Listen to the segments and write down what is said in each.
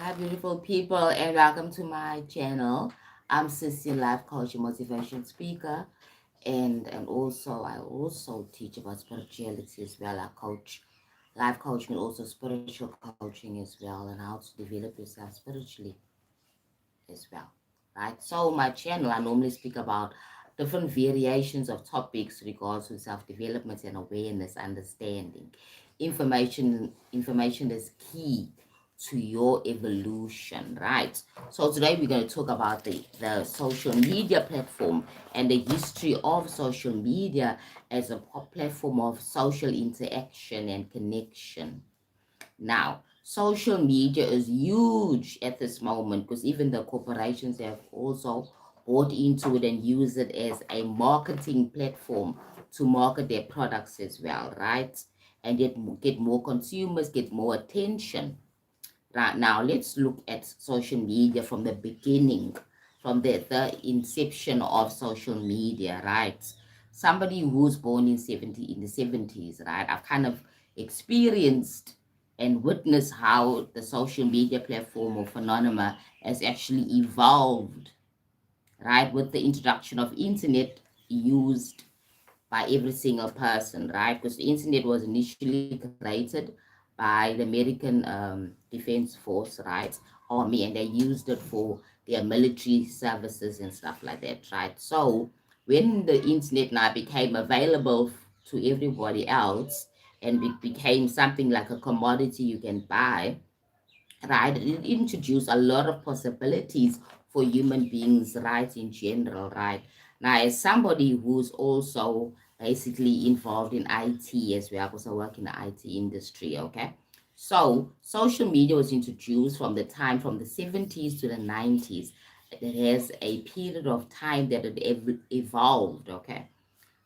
Hi, beautiful people, and welcome to my channel. I'm Sissy, life coach and motivation speaker, and also I also teach about spirituality as well. I coach life coaching and also spiritual coaching as well, and how to develop yourself spiritually as well. Right. So my channel, I normally speak about different variations of topics regards to self-development and awareness, understanding. Information is key to your evolution, right? So today we're going to talk about the social media platform and the history of social media as a platform of social interaction and connection. Now, social media is huge at this moment because even the corporations have also bought into it and use it as a marketing platform to market their products as well, right? And get more consumers, get more attention. Right now, let's look at social media from the beginning, from the inception of social media, right? Somebody who's born in the 70s, right? I've kind of experienced and witnessed how the social media platform of Anonymous has actually evolved, right? With the introduction of internet used by every single person, right? Because the internet was initially created by the American Defense Force, right? Army, and they used it for their military services and stuff like that, right? So when the internet now became available to everybody else and became something like a commodity you can buy, right? It introduced a lot of possibilities for human beings, right, in general, right? Now, as somebody who's also basically involved in IT as well, because I work in the IT industry, okay? So, social media was introduced from the 70s to the 90s. It has a period of time that it evolved, okay?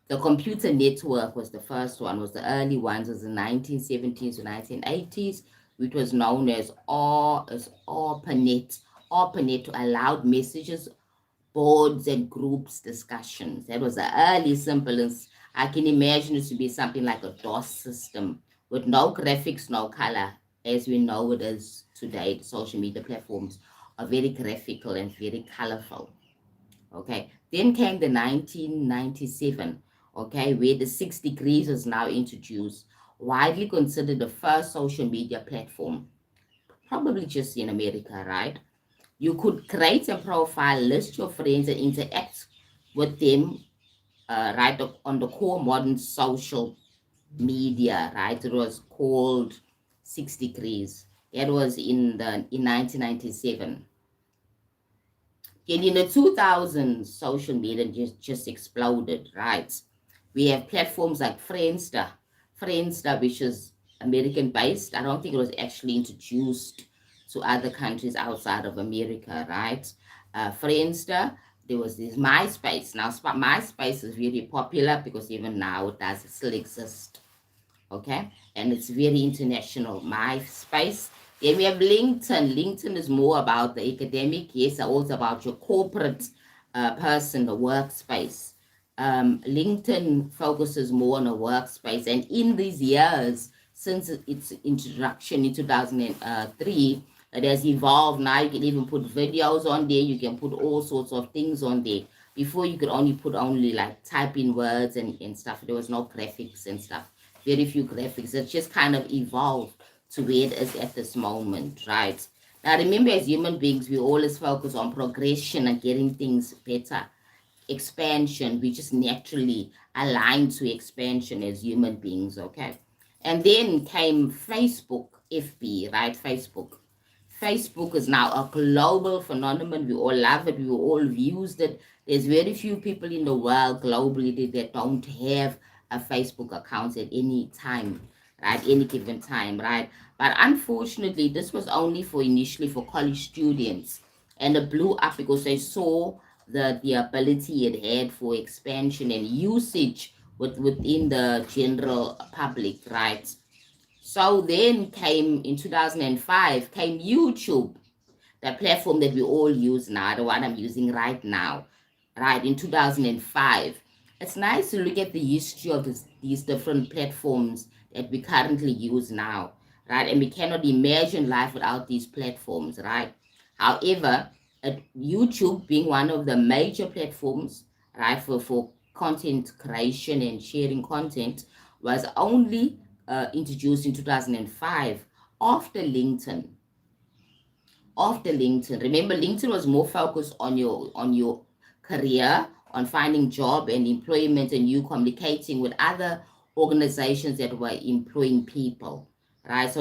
The computer network was the first one, was the early ones, was the 1970s to 1980s, which was known as ARPANET. ARPANET allowed messages, boards, and groups discussions. That was the early simplest. I can imagine it to be something like a DOS system with no graphics, no color, as we know it is today. The social media platforms are very graphical and very colorful. Okay, then came the 1997, okay, where the 6 degrees was now introduced, widely considered the first social media platform, probably just in America, right? You could create a profile, list your friends, and interact with them, right, on the core modern social media, right? It was called 6 degrees. That was in 1997. And in the 2000s, social media just exploded, right? We have platforms like Friendster, which is American based. I don't think it was actually introduced to other countries outside of America, right? Friendster, there was this MySpace. Now, MySpace is really popular because even now it does still exist, okay? And it's very international. MySpace. Then we have LinkedIn. LinkedIn is more about the academic, yes, also about your corporate person, the workspace. LinkedIn focuses more on a workspace. And in these years, since its introduction in 2003, it has evolved. Now you can even put videos on there. You can put all sorts of things on there. Before you could only put only like type in words and stuff. There was no graphics and stuff, very few graphics. It just kind of evolved to where it is at this moment, right? Now, remember, as human beings, we always focus on progression and getting things better. Expansion, we just naturally align to expansion as human beings, okay? And then came Facebook, FB, right? Facebook is now a global phenomenon. We all love it. We all used it. There's very few people in the world globally that don't have a Facebook account at any time, right? Any given time, right? But unfortunately, this was only for initially for college students, and it blew up because they saw the ability it had for expansion and usage within the general public, right? So then came in 2005 came YouTube, the platform that we all use now, the one I'm using right now, right, in 2005. It's nice to look at the history of these different platforms that we currently use now, right? And we cannot imagine life without these platforms, right? However, YouTube being one of the major platforms, right, for content creation and sharing content, was only introduced in 2005 after LinkedIn. After LinkedIn, remember, LinkedIn was more focused on your career, on finding job and employment, and you communicating with other organizations that were employing people, right? So